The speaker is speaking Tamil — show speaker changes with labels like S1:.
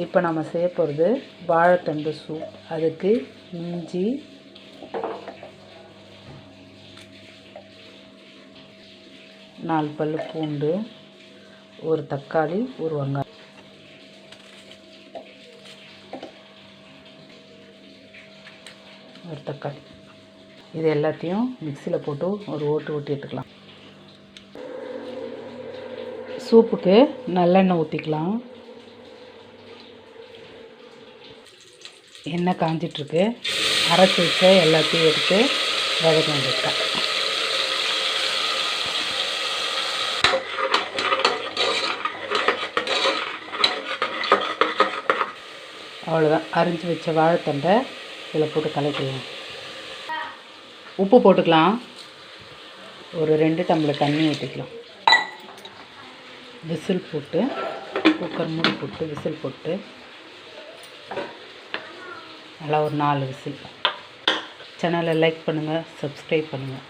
S1: இப்போ நம்ம செய்ய போகிறது வாழைத்தண்டு சூப். அதுக்கு இஞ்சி, 4 பல் பூண்டு, ஒரு தக்காளி, ஒரு வெங்காயம், ஒரு தக்காளி, இது எல்லாத்தையும் மிக்சியில் போட்டு ஒரு ஓட்டு ஓட்டி எடுத்துக்கலாம். சூப்புக்கு நல்லெண்ணெய் ஊற்றிக்கலாம். எண்ணெய் காஞ்சிட்ருக்கு. அரைச்சி வச்ச எல்லாத்தையும் எடுத்து வதக்க வேண்டியிருக்கேன். அவ்வளோதான். அரிஞ்சு வச்ச வாழைத்தண்டை இதில் போட்டு கலக்கலாம். உப்பு போட்டுக்கலாம். ஒரு 2 டம்ளர் தண்ணி ஊற்றிக்கலாம். விசில் போட்டு குக்கர் மூடி போட்டு விசில் போட்டு நல்லா ஒரு 4 விசில். சேனலை லைக் பண்ணுங்கள், சப்ஸ்கிரைப் பண்ணுங்கள்.